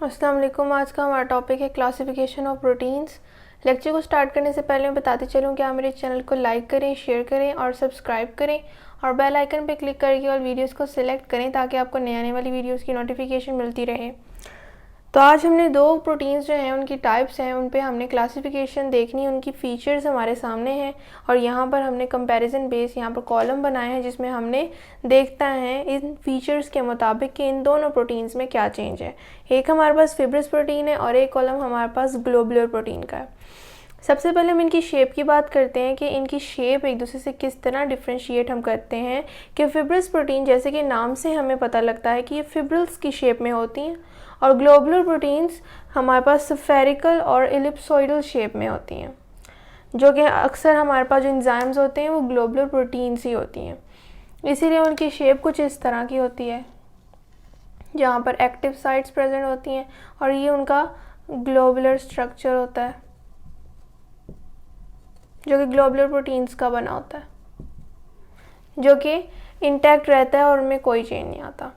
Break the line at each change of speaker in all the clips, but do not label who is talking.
अस्सलाम वालेकुम। आज का हमारा टॉपिक है क्लासिफिकेशन ऑफ प्रोटीन्स। लेक्चर को स्टार्ट करने से पहले मैं बताते चलूँ कि आप मेरे चैनल को लाइक करें, शेयर करें और सब्सक्राइब करें और बेल आइकन पर क्लिक करके और वीडियोस को सिलेक्ट करें ताकि आपको नए आने वाली वीडियोस की नोटिफिकेशन मिलती रहे। तो आज हमने दो प्रोटीन्स जो हैं उनकी टाइप्स हैं उन पे हमने क्लासिफिकेशन देखनी, उनकी फ़ीचर्स हमारे सामने हैं और यहाँ पर हमने कंपैरिजन बेस यहाँ पर कॉलम बनाए हैं जिसमें हमने देखता है इन फीचर्स के मुताबिक कि इन दोनों प्रोटीन्स में क्या चेंज है। एक हमारे पास फिब्रस प्रोटीन है और एक कॉलम हमारे पास ग्लोबुलर प्रोटीन का है। सबसे पहले हम इनकी शेप की बात करते हैं कि इनकी शेप एक दूसरे से किस तरह डिफ्रेंशिएट हम करते हैं कि फिब्रस प्रोटीन जैसे कि नाम से हमें पता लगता है कि ये फिब्रल्स की शेप में होती हैं और ग्लोबुलर प्रोटीन्स हमारे पास स्फेरिकल और एलिप्सॉइडल शेप में होती हैं, जो कि अक्सर हमारे पास जो एंजाइम्स होते हैं वो ग्लोबुलर प्रोटीन्स ही होती हैं। इसीलिए उनकी शेप कुछ इस तरह की होती है जहाँ पर एक्टिव साइट्स प्रेजेंट होती हैं और ये उनका ग्लोबुलर स्ट्रक्चर होता है जो कि ग्लोबुलर प्रोटीन्स का बना होता है, जो कि इंटैक्ट रहता है और उनमें कोई चेंज नहीं आता।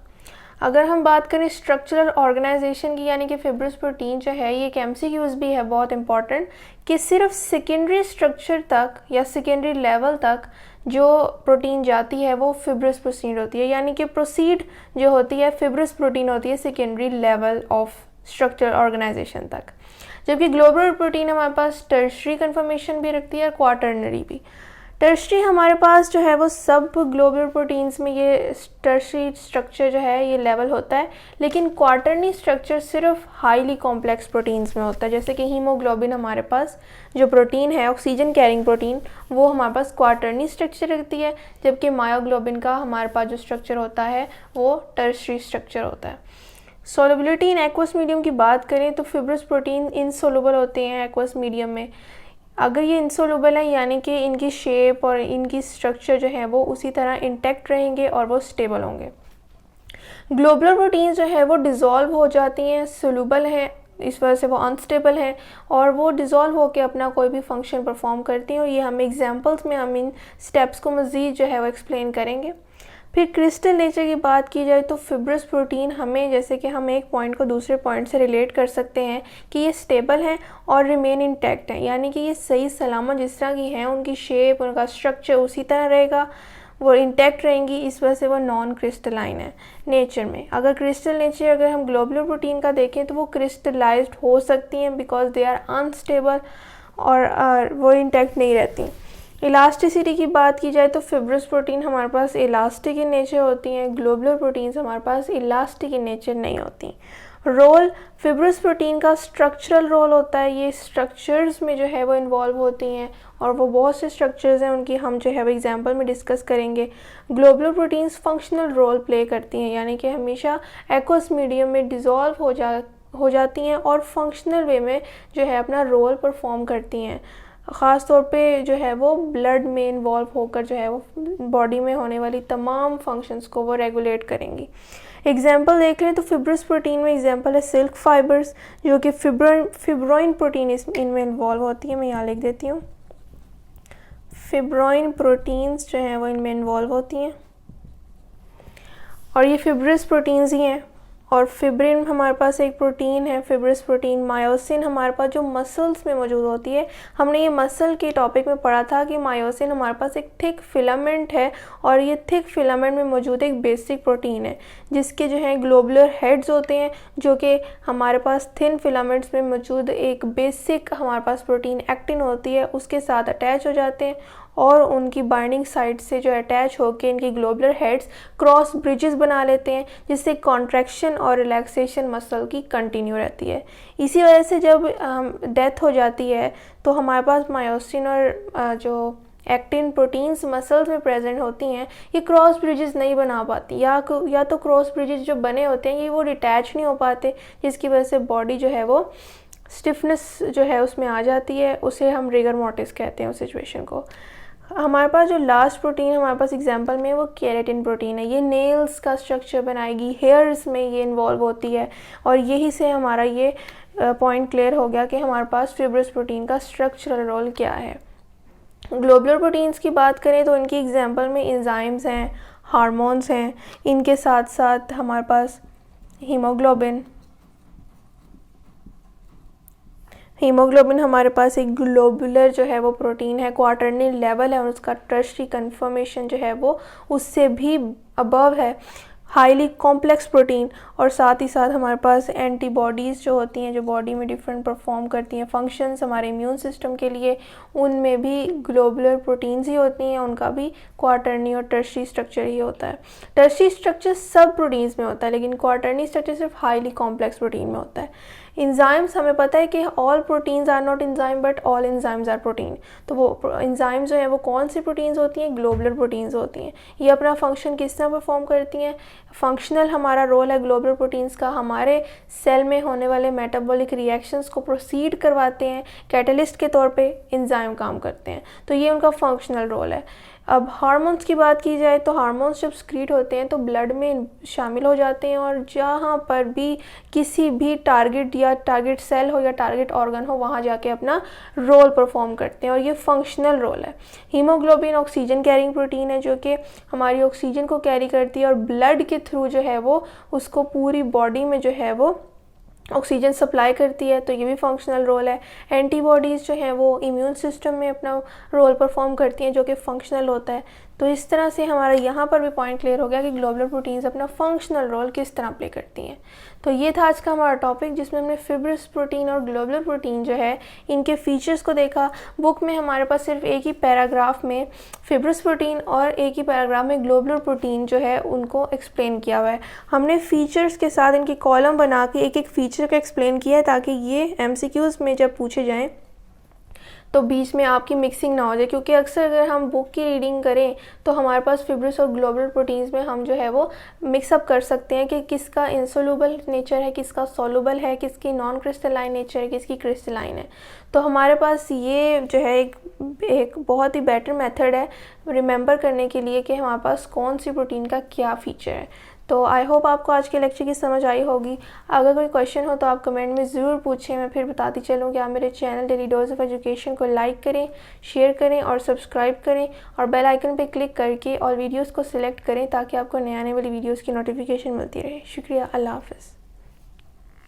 अगर हम बात करें स्ट्रक्चरल ऑर्गेनाइजेशन की, यानी कि फिब्रस प्रोटीन जो है ये एक एमसीक्यूज भी है बहुत इंपॉर्टेंट, कि सिर्फ सेकेंडरी स्ट्रक्चर तक या सेकेंडरी लेवल तक जो प्रोटीन जाती है वो फिब्रस प्रोटीन होती है, यानी कि प्रोसीड जो होती है फिब्रस प्रोटीन होती है secondary level of structural organisation तक। जबकि ग्लोबुलर प्रोटीन हमारे पास टर्शरी कन्फर्मेशन भी रखती है और क्वाटरनरी भी। टर्शरी हमारे पास जो है वो सब ग्लोबुलर प्रोटीन्स में ये टर्शरी स्ट्रक्चर जो है ये लेवल होता है, लेकिन क्वाटरनरी स्ट्रक्चर सिर्फ हाईली कॉम्प्लेक्स प्रोटीन्स में होता है। जैसे कि हीमोग्लोबिन हमारे पास जो प्रोटीन है ऑक्सीजन कैरिंग प्रोटीन वो हमारे पास क्वाटरनरी स्ट्रक्चर रखती है, जबकि मायोग्लोबिन का हमारे पास जो स्ट्रक्चर होता है वो टर्शरी स्ट्रक्चर होता है। सोलबिलिटी इन एक्वस मीडियम की बात करें तो फिब्रस प्रोटीन इनसोलुबल होते हैं एक्वस मीडियम में। अगर ये इनसोलुबल है यानी कि इनकी शेप और इनकी स्ट्रक्चर जो है वो उसी तरह इंटैक्ट रहेंगे और वो स्टेबल होंगे। ग्लोबुलर प्रोटीन जो है वो डिज़ोल्व हो जाती हैं, सोलुबल हैं, इस वजह से वो अनस्टेबल हैं और वो डिज़ोल्व होकर अपना कोई भी फंक्शन परफॉर्म करती हैं और ये हम एग्जांपल्स में हम इन स्टेप्स को मज़ीद जो है वो एक्सप्लेन करेंगे। फिर क्रिस्टल नेचर की बात की जाए तो फिब्रस प्रोटीन हमें जैसे कि हम एक पॉइंट को दूसरे पॉइंट से रिलेट कर सकते हैं कि ये स्टेबल हैं और रिमेन इंटैक्ट हैं, यानी कि ये सही सलामत जिस तरह की हैं उनकी शेप उनका स्ट्रक्चर उसी तरह रहेगा, वो इंटैक्ट रहेंगी, इस वजह से वो नॉन क्रिस्टलाइन है नेचर में। अगर क्रिस्टल नेचर अगर हम ग्लोबुलर प्रोटीन का देखें तो वो क्रिस्टलाइज्ड हो सकती हैं बिकॉज दे आर अनस्टेबल और वो इंटैक्ट नहीं रहती। इलास्टिसिटी की बात की जाए तो फिब्रस प्रोटीन हमारे पास इलास्टिक इन नेचर होती हैं, ग्लोबुलर प्रोटीन्स हमारे पास इलास्टिक इन नेचर नहीं होती। रोल फिब्रस प्रोटीन का स्ट्रक्चरल रोल होता है, ये स्ट्रक्चर्स में जो है वो इन्वॉल्व होती हैं और वो बहुत से स्ट्रक्चर्स हैं उनकी हम जो है वो एग्जांपल में डिस्कस करेंगे। Globular proteins functional role play करती हैं, यानी कि हमेशा एक्वस मीडियम में डिज़ोल्व हो जाती हैं और फंक्शनल वे में जो है अपना रोल परफॉर्म करती हैं। ख़ास तौर पे जो है वो ब्लड में इन्वॉल्व होकर जो है वो बॉडी में होने वाली तमाम फंक्शंस को वो रेगुलेट करेंगी। एग्जांपल देख लें तो फिब्रस प्रोटीन में एग्जांपल है सिल्क फाइबर्स जो कि फिब्रोइन प्रोटीन इनमें इन्वॉल्व होती है। मैं यहाँ लिख देती हूँ, फिब्रोइन प्रोटीन्स जो हैं वो इनमें इन्वॉल्व होती हैं और ये फिब्रस प्रोटीन्स ही हैं। और फिब्रिन हमारे पास एक प्रोटीन है फिब्रस प्रोटीन। मायोसिन हमारे पास जो मसल्स में मौजूद होती है, हमने ये मसल के टॉपिक में पढ़ा था कि मायोसिन हमारे पास एक थिक फिलामेंट है और ये थिक फिलामेंट में मौजूद एक बेसिक प्रोटीन है जिसके जो है ग्लोबुलर हेड्स होते हैं, जो कि हमारे पास थिन फिलामेंट्स में मौजूद एक बेसिक हमारे पास प्रोटीन एक्टिन होती है उसके साथ अटैच हो जाते हैं और उनकी बाइंडिंग साइट से जो अटैच होकर इनकी ग्लोबुलर हेड्स क्रॉस ब्रिजेस बना लेते हैं जिससे कॉन्ट्रैक्शन और रिलैक्सेशन मसल की कंटिन्यू रहती है। इसी वजह से जब डेथ हो जाती है तो हमारे पास मायोसिन और जो एक्टिन प्रोटीन्स मसल्स में प्रेजेंट होती हैं ये क्रॉस ब्रिजेस नहीं बना पाती या तो क्रॉस ब्रिजेस जो बने होते हैं ये वो डिटैच नहीं हो पाते, जिसकी वजह से बॉडी जो है वो स्टिफनेस जो है उसमें आ जाती है, उसे हम रिगर मोर्टिस कहते हैं उस सिचुएशन को। हमारे पास जो लास्ट प्रोटीन हमारे पास एग्जांपल में वो केराटिन प्रोटीन है। ये नेल्स का स्ट्रक्चर बनाएगी, हेयर्स में ये इन्वॉल्व होती है और यही से हमारा ये पॉइंट क्लियर हो गया कि हमारे पास फिब्रस प्रोटीन का स्ट्रक्चरल रोल क्या है। ग्लोबुलर प्रोटीन्स की बात करें तो इनकी एग्जांपल में एंजाइम्स हैं, हार्मोन्स हैं, इनके साथ साथ हमारे पास हीमोग्लोबिन, हीमोग्लोबिन हमारे पास एक ग्लोबुलर जो है वो प्रोटीन है, क्वार्टरनी लेवल है और उसका टर्शरी कन्फर्मेशन जो है वो उससे भी अबव है, हाईली कॉम्प्लेक्स प्रोटीन। और साथ ही साथ हमारे पास एंटीबॉडीज़ जो होती हैं जो बॉडी में डिफरेंट परफॉर्म करती हैं फंक्शंस हमारे इम्यून सिस्टम के लिए, उनमें भी ग्लोबुलर प्रोटीन्स ही होती हैं, उनका भी क्वार्टरनी और टर्शरी स्ट्रक्चर ही होता है। टर्शरी स्ट्रक्चर सब प्रोटीन्स में होता है लेकिन क्वार्टरनी स्ट्रक्चर सिर्फ हाईली कॉम्प्लेक्स प्रोटीन में होता है। इंजाइम्स हमें पता है कि all proteins are not enzyme but all enzymes are protein. तो वो इंजाइम जो है वो कौन सी प्रोटीन्स होती हैं? ग्लोबुलर प्रोटीन्स होती हैं। ये अपना फंक्शन किस तरह परफॉर्म करती हैं? फंक्शनल हमारा रोल है ग्लोबुलर प्रोटीन्स का, हमारे सेल में होने वाले मेटाबॉलिक रिएक्शंस को प्रोसीड करवाते हैं, कैटलिस्ट के तौर पे एंजाइम काम करते हैं। तो ये उनका फंक्शनल रोल है। अब हार्मोन्स की बात की जाए तो हार्मोन्स जब स्क्रीट होते हैं तो ब्लड में शामिल हो जाते हैं और जहाँ पर भी किसी भी टारगेट या टारगेट सेल हो या टारगेट ऑर्गन हो वहाँ जाके अपना रोल परफॉर्म करते हैं और ये फंक्शनल रोल है। हीमोग्लोबिन ऑक्सीजन कैरिंग प्रोटीन है जो कि हमारी ऑक्सीजन को कैरी करती है और ब्लड के थ्रू जो है वो उसको पूरी बॉडी में जो है वो ऑक्सीजन सप्लाई करती है, तो ये भी फंक्शनल रोल है। एंटीबॉडीज़ जो हैं वो इम्यून सिस्टम में अपना रोल परफॉर्म करती हैं जो कि फंक्शनल होता है। तो इस तरह से हमारा यहाँ पर भी पॉइंट क्लियर हो गया कि ग्लोबुलर प्रोटीन्स अपना फंक्शनल रोल किस तरह प्ले करती हैं। तो ये था आज का हमारा टॉपिक जिसमें हमने फिब्रस प्रोटीन और ग्लोबुलर प्रोटीन जो है इनके फीचर्स को देखा। बुक में हमारे पास सिर्फ एक ही पैराग्राफ में फिब्रस प्रोटीन और एक ही पैराग्राफ में ग्लोबुलर प्रोटीन जो है उनको एक्सप्लेन किया हुआ है। हमने फीचर्स के साथ इनकी कॉलम बना के एक एक फीचर को एक्सप्लेन किया है ताकि ये MCQs में जब पूछे जाएँ तो बीच में आपकी मिक्सिंग ना हो जाए, क्योंकि अक्सर अगर हम बुक की रीडिंग करें तो हमारे पास फिब्रस और ग्लोबुलर प्रोटीन्स में हम जो है वो मिक्सअप कर सकते हैं कि किसका इंसोल्यूबल नेचर है, किसका सोलूबल है, किसकी नॉन क्रिस्टलाइन नेचर है, किसकी क्रिस्टलाइन है। तो हमारे पास ये जो है एक बहुत ही बेटर मेथड है रिमेंबर करने के लिए कि हमारे पास कौन सी प्रोटीन का क्या फ़ीचर है। तो आई होप आपको आज के लेक्चर की समझ आई होगी। अगर कोई क्वेश्चन हो तो आप कमेंट में ज़रूर पूछें, मैं फिर बताती चलूँ कि आप मेरे channel daily dose of education को लाइक करें, शेयर करें और सब्सक्राइब करें और बेल आइकन पे क्लिक करके और वीडियोस को सिलेक्ट करें ताकि आपको नए आने वाली वीडियोस की नोटिफिकेशन मिलती रहे। शुक्रिया, अल्लाह हाफ़िज़।